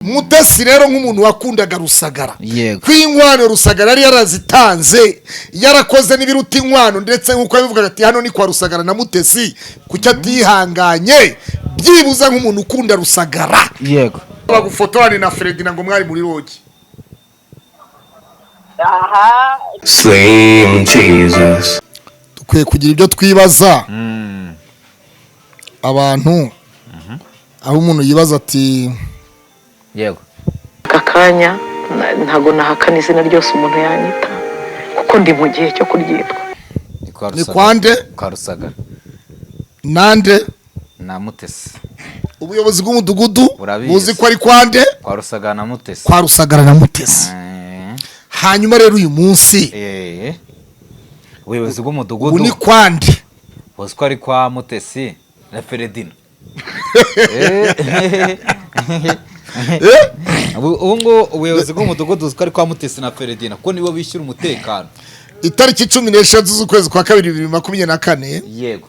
Mutesi rero nk'umuntu wakundaga Rusagara yego kw'inkwano Rusagara yari yarazitanze yarakoze n'ibiruta inkwano ndetse nk'uko yabivuga ati hano ni kwa Rusagara na Mutesi kucyo atihanganye byibuza nk'umuntu ukunda Rusagara yego bagufotorane na Fredina ngo mwari muri rogi. Aha Slim Jesus. Tukwiye kugira ibyo twibaza abantu aho umuntu yibaza ati yego kakanya ntago nahakana izina ryose umuntu yanyita kuko ndi mu gihe cyo kuryitwa. ni kwande kwa Rusagara nande na Mutesi ubuyobozi bw'umudugudu Burabizi. buzi ko ari kwande kwa Rusagara na Mutesi kwa Rusagara na Mutesi. Hanyuma rero uyu munsi ubuyobozi ubu ni bw'umudugudu kwande buzi ko ari kwa Mutesi na Fredina ubu ngo ubuyobozi bw'umudugudu buzi ko ari kwa Mutesi na Fredina ko nibo bishyura umutekano. itariki 16 z'ukwezi kwa 2024 Yego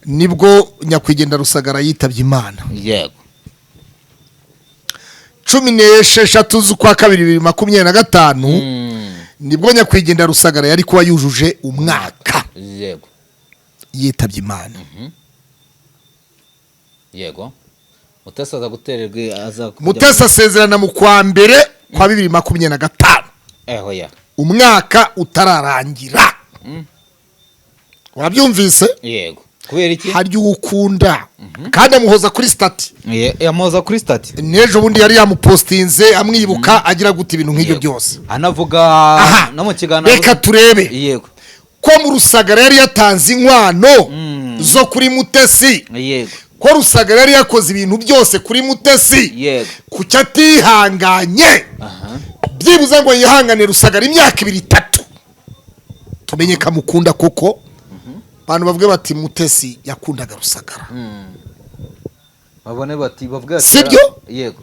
nibwo nyakwigendera Rusagara yitabye Imana. yego 16 z'ukwa 2025 nibwo nyakwigendera Rusagara yari kuba yujuje umwaka yego yitabye Imana. yego Mutesi aza gutererwa Mutesi asezerana mu kwa mbere kwa 2025 ya umwaka utararangira. Wabyumvise? yego kubera iki hari ukunda kandi amuhoza kuri stati yamoza kuri stati nejo bundi yari yamupostinze amwibuka agira gute ibintu nk'ibyo byose anavuga no mu kiganiro. Reka turebe yego ko mu Rusagara yari yatanze inkwano zo kuri Mutesi, yego ko Rusagara yari yakoze ibintu byose kuri Mutesi, yego kucyo atihanganye byibuze ngo yihangane Rusagara imyaka 2-3 tumenye kamukunda koko. Abantu bavuga bati Mutesi yakundaga Rusagara babone bati bavuga ati sibyo? yego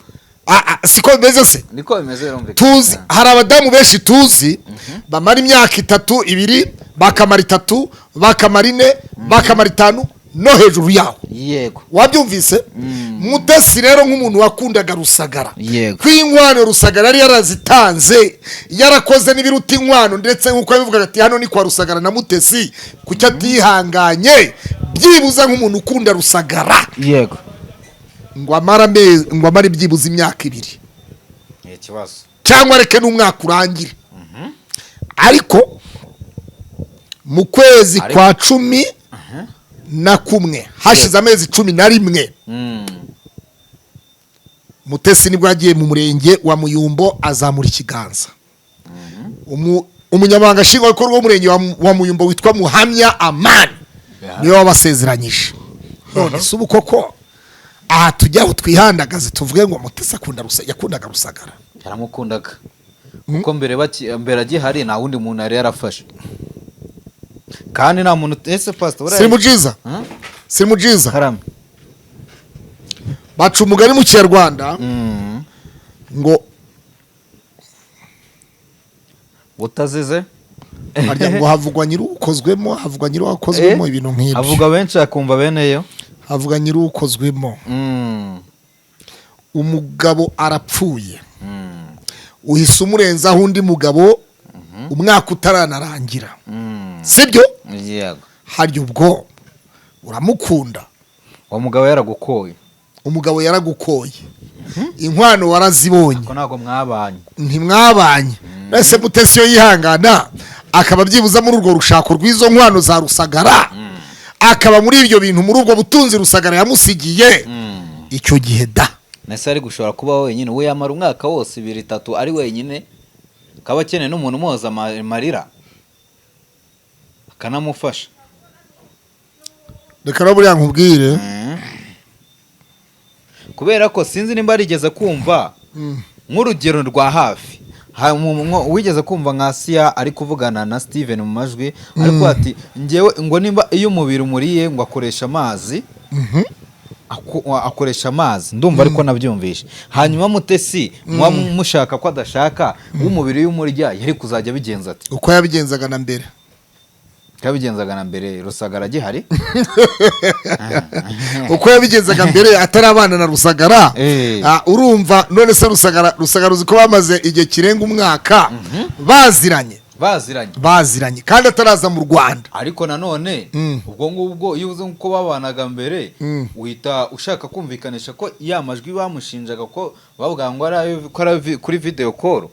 siko bimeze se niko bimeze rombe tuzi hari abadamu benshi tuzi bamara imyaka 3-2 bakamara 3 bakamara 4 bakamara 5 no hejuru yaho. yego Wabyumvise? Mutesi rero nk'umuntu wakundaga Rusagara yego kw'inkwano Rusagara yari yarazitanze yarakoze n'ibiruta inkwano ndetse nk'uko yabivuga ati hano ni kwa Rusagara na Mutesi kucyo atihanganye byibuza nk'umuntu ukunda Rusagara yego ngo amara byibuza imyaka 2 ikibazo cyangwa reke n'umwaka urangire. Ariko mu kwezi kwa 11 hashize amezi 11 Mutesi nibwo yagiye mu murenge wa Muyumbo azamura ikiganza. Umunyamabanga nshingwabikorwa w'umurenge wa Muyumbo witwa Muhamya Amani niwe wabasezeranyije. None se ubu koko aha tujyaho twihandagaze tuvuge ngo Mutesi yakundaga Rusagara. yaramukundaga kuko mbere agihari nta wundi muntu yari yarafashe kandi nta muntu pastor Simujiza karame baca umugani mu Kinyarwanda ngo utazize harya ngo havugwa nyirukozwemo havugwa nyiruwakozwemo ibintu nk'ibyo avuga benshi akumva beneyo havugwa nyirukozwemo. Umugabo arapfuye uhise umurenzaho undi mugabo umwaka utaranarangira sibyo? yego harya ubwo uramukunda uwo mugabo yaragukoye umugabo yaragukoye inkwano warazibonye ko ntago mwabanye ntimwabanye ese Mutesi yo yihangana akaba byibuza muri urwo rushako rw'izo nkwano za Rusagara akaba muri ibyo bintu muri ubwo butunzi Rusagara yamusigiye icyo gihe da nese ari gushobora kuba wenyine we yamara umwaka wose 2-3 ari wenyine kaba akeneye n'umuntu umuhoza amarira akanamufasha. reka rero buriya nkubwire kubera ko sinzi nimba arigeze kumva nk'urugero rwa hafi wigeze kumva nka Sia ari kuvugana na Steven mu majwi ariko ati ngewe ngo nimba iyo umubiri umuriye ngo akoresha amazi akoresha amazi ndumva ariko nabyumvishe. Hanyuma Mutesi mushaka ko adashaka w'umubiri y'umurya yari kuzajya bigenza ati uko yabigenzaga na mbere yabigenzaga na mbere Rusagara gihari uko yabigenzaga mbere atarabana na Rusagara. Urumva none se Rusagara uzi ko bamaze igihe kirenga umwaka baziranye kandi ataraza mu Rwanda. Ariko nanone ubwo ngubwo iyo uzi ko babanaga mbere uhita ushaka kumvikanisha ko yamajwi bamushinjaga ko bavuga ngo ari kuri video call.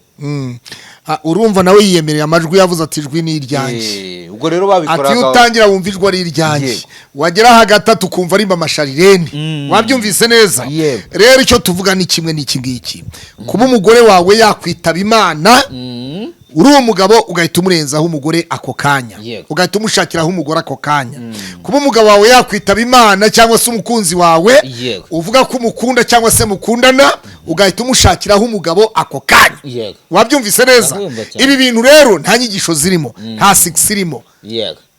Urumva nawe yiyemereye amajwi yavuze ati ijwi ni iryanjye. Ubwo rero babikoraga ati utangira wumva ijwi ari iryanjye wagera hagatatu kumva ari amasharirene. Wabyumvise neza? Rero icyo tuvuga ni kimwe n'iki ngiki, kuba umugore wawe yakwitaba Imana uri umugabo ugahita umurenzaho umugore ako kanya, ugahita umushakiraho umugore ako kanya. Kuba umugabo wawe yakwitaba Imana cyangwa se umukunzi wawe uvuga ko umukunda cyangwa se mukundana ugahita umushakiraho umugabo ako kanya. Wabyumvise neza? Ibi bintu rero nta nyigisho zirimo, nta six irimo,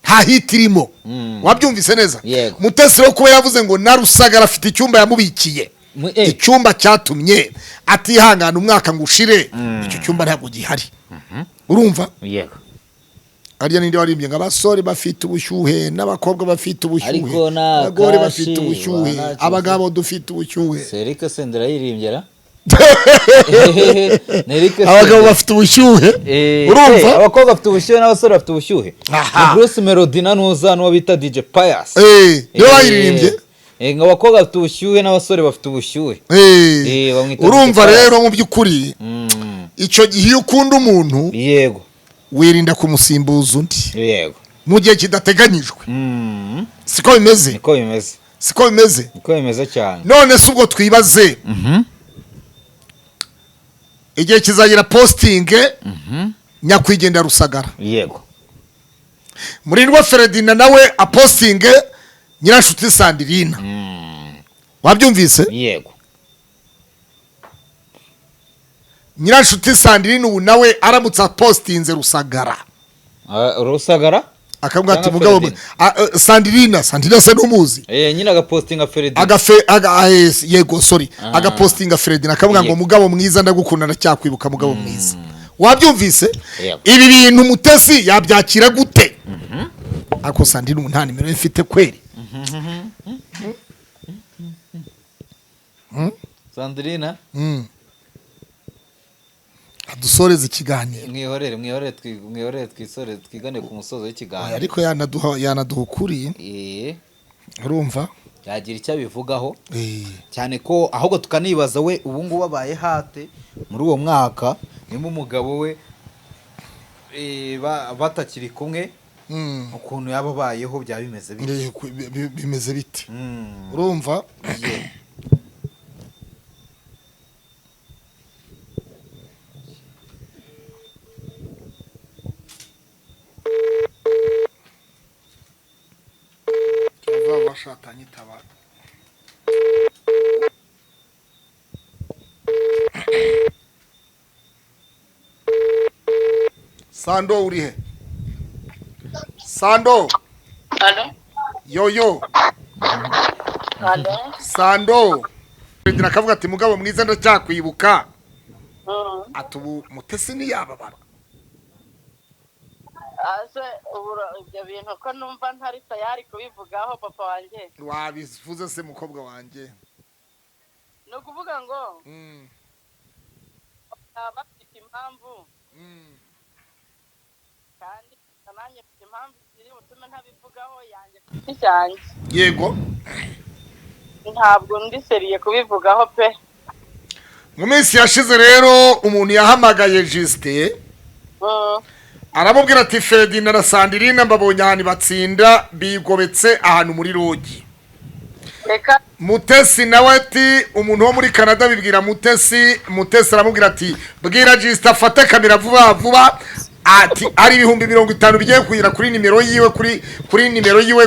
nta hit irimo. Wabyumvise neza? Mutesi rero kuba yavuze ngo na Rusagara afite icyumba yamubikiye, icyumba cyatumye atihangana umwaka ngo ushire, icyo cyumba ntabwo gihari. Urumva? Ariya ninde warimbye ngo abasore bafite ubushyuhe n'abakobwa bafite ubushyuhe, abagore bafite ubushyuhe, abagabo dufite ubushyuhe. Serika Sendera yirimbyera abagabo bafite ubushyuhe. Urumva? Abakobwa bafite ubushyuhe n'abasore bafite ubushyuhe. Bruce Melody na Nuza n'uwo bita DJ Pius. Yo bayirimbye. Ngo abakobwa bafite ubushyuhe n'abasore bafite ubushyuhe. Urumva rero mu by'ukuri icyo gihe iyo ukunda umuntu wirinda kumusimbuza undi mu gihe kidateganyijwe. Siko bimeze? Siko bimeze cyane. None se ubwo twibaze igihe kizagira posting nyakwigendera Rusagara. Murindwa Ferdinand nawe aposting Nyirashuti Sandrine. Wabyumvise? Nyirashuti Sandrine ubu nawe aramutse postinze Rusagara. Akavuga ati mugabo Sandrine se n'umuzi. Nyina agapostinga Ferdinand. Agapostinga Ferdinand akavuga ngo mugabo mwiza ndagukunda ndacyakwibuka mugabo mwiza. Wabyumvise? Ibi bintu Mutesi yabyakira gute? Ako Sandrine nta nimero ifite kweri. Sandrine adusoreze ikiganiro. Mwihorere twisore twigane ku musozo w'ikiganiro. Ariko yanaduha ukuri. Urumva? Yagira icyo bivugaho. Cyane ko ahubwo tukanibaza we ubu ngubu babaye hate muri uwo mwaka nimba umugabo we batakiri kumwe ukuntu yababayeho byaba bimeze bite. Urumva? Washatanye tabara. Sando urihe? Sando. Allo? Yo. Allo? Sando. Ndina kavuga ati mugabo mwiza ndacyakwibuka. Atubu Mutesi ni yababara. Ase ibyo bintu ko numva ntari tayari kubivugaho papa wanjye. Wabivuze se mukobwa wanjye. No kuvuga ngo bafite impamvu. Kandi nanjye mfite impamvu ziri butume ntabivugaho yanjye cyane. Yego. Ntabwo ndi seriye kubivugaho pe. Mu minsi yashize rero umuntu yahamagaye Juste. Aramubwira ati Ferdinand na Sandrine mbabonye ahantu batsinda bigobetse ahantu muri rogi. Mutesi nawe ati umuntu wo muri Canada bibwira Mutesi aramubwira ati bwira Juste afate kamera vuba ati ari 50 bigiye kuyira kuri nimero yiwe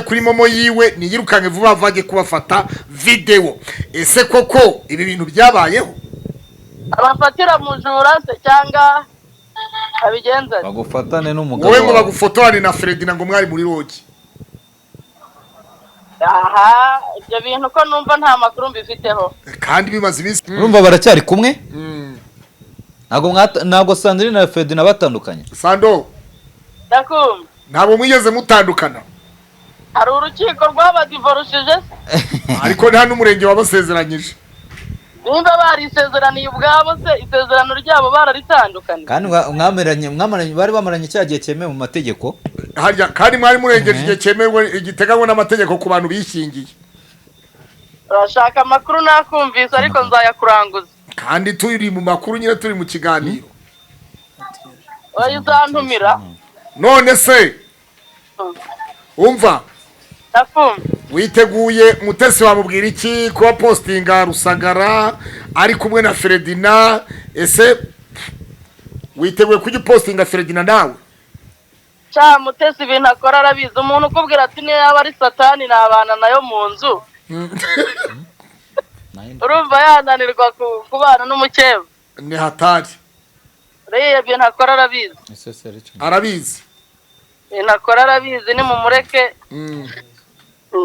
kuri momo yiwe niyirukange vuba vage kubafata video. Ese koko ibi bintu byabayeho? Abafatira mujura se cyangwa abigenza bagufatane n'umugabo wowe ngo bagufotorane na Ferdinand ngo mwari muri rogi. Ibyo bintu ko numva nta makuru mbifiteho kandi bimaze ibisi. Urumva baracyari kumwe? Ntago Sandrine na Ferdinand batandukanye. Sando ndakumva ntabwo mwigeze mutandukana hari urukiko rwabadivorushije ariko nta n'umurenge wabasezeranyije nimba barisezeraniye ubwabo se isezerano ryabo bararitandukanye kandi mwamaranye bari bamaranye cya gihe cyemewe mu mategeko harya kandi mwari murengeje igihe cyemewe igiteganywa n'amategeko ku bantu bishingiye urashaka amakuru nakumvise ariko nzayakuranguza kandi turi mu makuru nyine turi mu kiganiro oya uzantumira none se umva ndakumva witeguye Mutesi wamubwira iki kuba postinga Rusagara ari kumwe na Ferdinand ese witeguye kujya postinga Ferdinand nawe cya Mutesi ibintu akora arabizi umuntu ukubwira ati niyo yaba ari satani nabana nayo mu nzu urumva yananirwa kubana n'umukeba ni hatari rero ibintu akora arabizi arabizi ibintu akora arabizi ni mumureke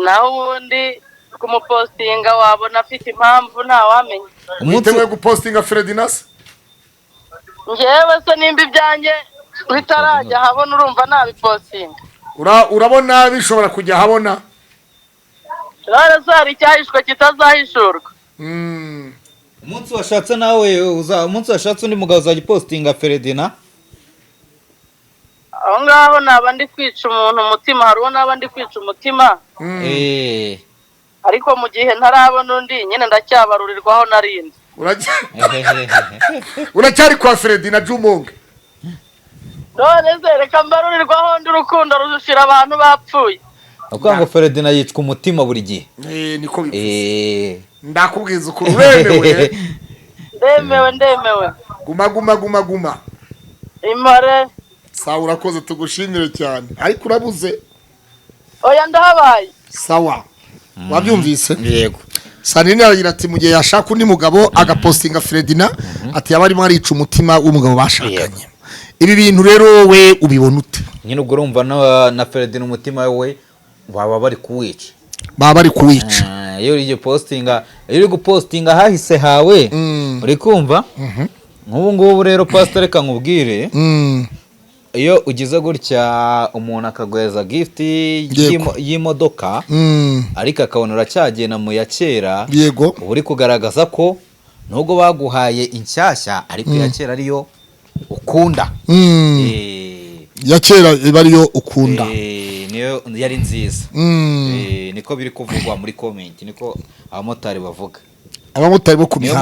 naho ubundi kumupostinga wabona afite impamvu ntawamenya witeguye gupostinga Ferdinand njyewe se nimba ibyanjye bitarajya habona urumva nabipostinga urabona bishobora kujya habona rero se hari icyahishwe kitazahishurwa umunsi washatse nawe umunsi washatse undi mugabo uzajya postinga Ferdinand aho ngaho naba ndi kwica umuntu umutima hari uwo naba ndi kwica umutima ariko mu gihe ntarabona undi nyine ndacyabarurirwaho narindi uracyari kwa Ferdinand Jumonge none se reka mbarurirwaho ndi urukundo rushira abantu bapfuye ukuvuga ngo Ferdinand yicwa umutima buri gihe niko bivuze ndakubwiza ukuri uremewe ndemewe guma imare sawa urakoze tugushimire cyane ariko urabuze oya ndahabaye sawa wabyumvise yego Sanini aragira ati mu gihe yashaka undi mugabo agapostinga Ferdinand ati yaba arimo arica umutima w'umugabo bashakanye ibi bintu rero wowe ubibona ute nyine ubwo urumva na Ferdinand umutima we baba bari kuwica iyo uri gupostinga hahise hawe uri kumva nk'ubu ngubu rero pastor reka nkubwire iyo ugize gutya umuntu akaguheza gift y'imodoka ariko akabona uracyagenda mu ya kera yego uri kugaragaza ko nubwo baguhaye inshyashya ariko iya kera ariyo ukunda ya kera iba ariyo ukunda niyo yari nziza niko biri kuvugwa muri comment niko abamotari bavuga abamotari bo ku mihanda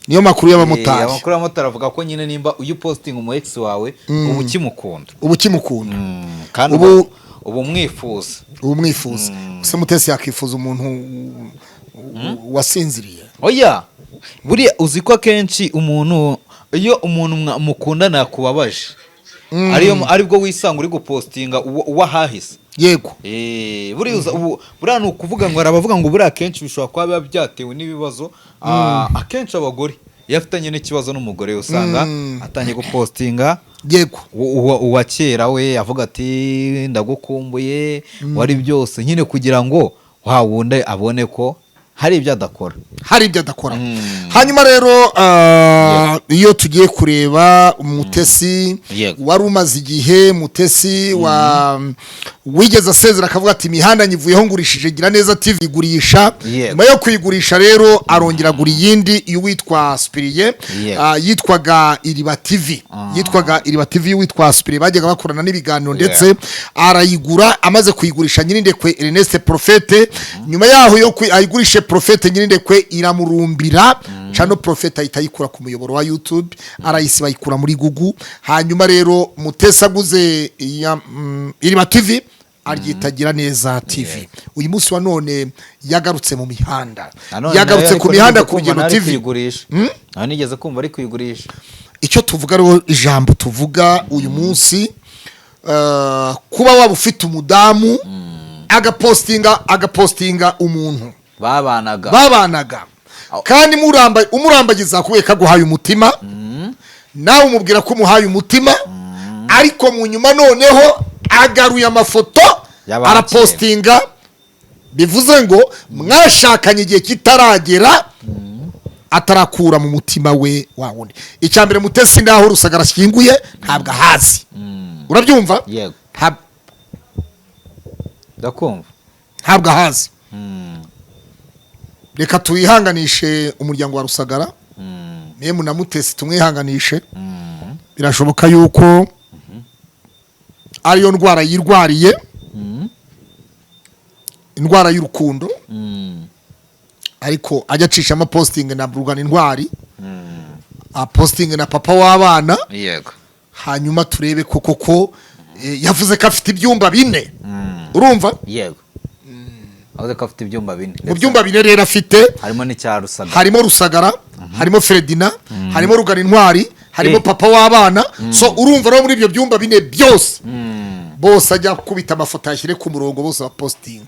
niyo makuru y'abamotari amakuru y'abamotari avuga ko nyine nimba uyu posting umu ex wawe ubu kimukunda kandi ubu mwifuza se Mutesi yakifuza umuntu wasinziriye oya buriya uzi ko akenshi umuntu iyo umuntu mukundana yakubabaje aribwo wisanga uri gupostinga uwahahise yego buriya ni ukuvuga ngo arabavuga ngo buriya akenshi bishobora kuba biba byatewe n'ibibazo akenshi abagore iyo afitanye n'ikibazo n'umugore usanga atangiye gupostinga yego uwa kera we avuga ati ndagukumbuye wari byose nyine kugira ngo wawunde abone ko hari ibyo adakora hanyuma rero iyo tugiye kureba Mutesi wari umaze igihe Mutesi wigeze asezera akavuga ati imihanda nyivuyeho ngurishije gira neza TV igurisha nyuma yo kuyigurisha rero arongera gura iyindi y'uwitwa Spiriye yitwaga Iriba TV witwa Spiriye bajyaga bakorana n'ibiganiro ndetse arayigura amaze kuyigurisha Nyirindekwe Ernest Prophete nyuma yaho yo ayigurishe Prophete Nyirindekwe iramurumbira Chano Prophete ahita yikura ku muyoboro wa YouTube arayisi bayikura muri Google hanyuma rero Mutesi aguze Iriba TV aryitagira neza TV uyu munsi wa none yagarutse mu mihanda yagarutse ku mihanda ku Rugendo TV nigeze kumva ari kuyigurisha icyo tuvuga rero ijambo tuvuga uyu munsi kuba waba ufite umudamu agapostinga umuntu babanaga kandi umurambagiza kubeka guhaye umutima nawe umubwira ko umuhaye umutima ariko mu nyuma noneho agaruye amafoto arapostinga bivuze ngo mwashakanye igihe kitaragera atarakura mu mutima we wawundi icyambere Mutesi ndaho Rusagara ashyinguye ntabwo ahazi urabyumva ndakumva. ntabwo ahazi. Reka tuwihanganishe umuryango wa Rusagara, memu na Mutesi tumwihanganishe. Birashoboka yuko ariyo ndwara yirwariye, indwara y'urukundo, ariko ajya acishamo posting na Burugana Intwari, posting na papa w'abana, yego, hanyuma turebe koko yavuze ko afite ibyumba 4. Urumva? Yego. Aho ko afite ibyumba 4. Mu byumba 4 rero afite harimo n'icya Rusagara. Harimo Rusagara, harimo Fredina, harimo Rugana Intwari, harimo papa w'abana. So urumva rero muri ibyo byumba 4 byose bose ajya kubita amafoto yashyire ku murongo, bose ba posting.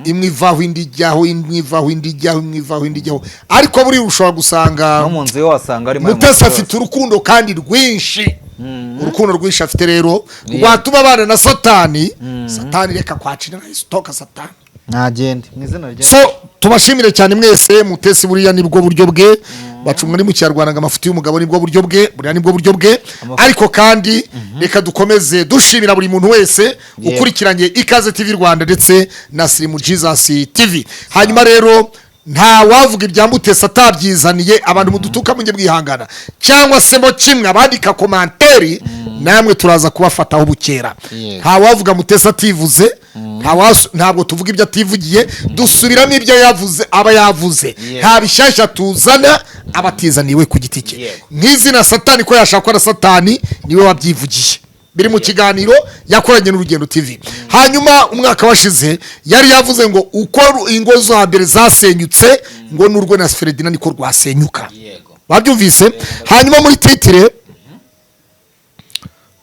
Imwe ivaho indi jyaho, imwe ivaho indi jyaho, imwe ivaho indi jyaho. Ariko buri ushobora gusanga no munzu yo wasanga ari Mutesi afite urukundo kandi rwinshi. Urukundo rwinshi afite rero rwatuma abana na Satani. Satani reka kwacira na stoka Satani. Ntagende mu izina rya. So tubashimire cyane mwese. Mutesi buriya nibwo buryo bwe, bacumwa ni mu Kinyarwanda ngo amafuti y'umugabo nibwo buryo bwe, buriya nibwo buryo bwe. Ariko kandi reka dukomeze dushimira buri muntu wese ukurikiranye Ikaze TV Rwanda ndetse na Slim Jesus TV. Hanyuma rero nta wavuga ibya Mutesi atabyizaniye, abantu mudutuka munye bwihangana cyangwa se mo kimwe abandika komanteri, namwe turaza kubafataho bukera. Nta wavuga Mutesi ativuze, ntabwo tuvuga ibyo ativugiye, dusubiramo ibyo yavuze aba yavuze. Nta bishyashya tuzana abatizaniwe ku giti cye. Nk'izina Satani ko yashakwa na Satani niwe wabyivugiye, biri mu kiganiro yakoranye n'Urugendo TV. Hanyuma umwaka washize yari yavuze ngo uko ingo za mbere zasenyutse ngo n'urwo na Fredina niko rwasenyuka. Babyumvise? Hanyuma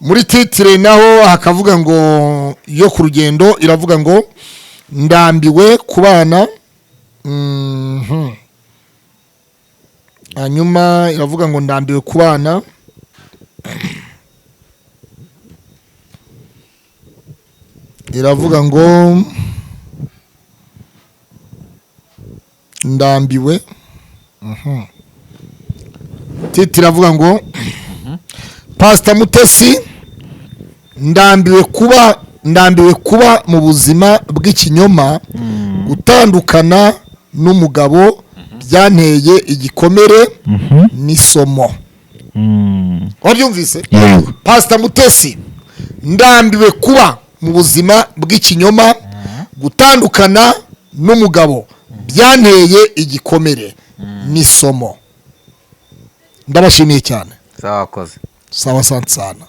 muri titire naho hakavuga ngo yo ku Rugendo iravuga ngo ndambiwe kubana. Hanyuma iravuga ngo ndambiwe kubana. Iravuga ngo ndambiwe. Titire iravuga ngo Pastor Mutesi ndambiwe kuba mu buzima bw'ikinyoma, gutandukana n'umugabo byanteye igikomere n'isomo. Wabyumvise? Pastor Mutesi ndambiwe kuba mu buzima bw'ikinyoma, gutandukana n'umugabo byanteye igikomere n'isomo. Ndabashimiye cyane. Sawa koze. Sawa sana.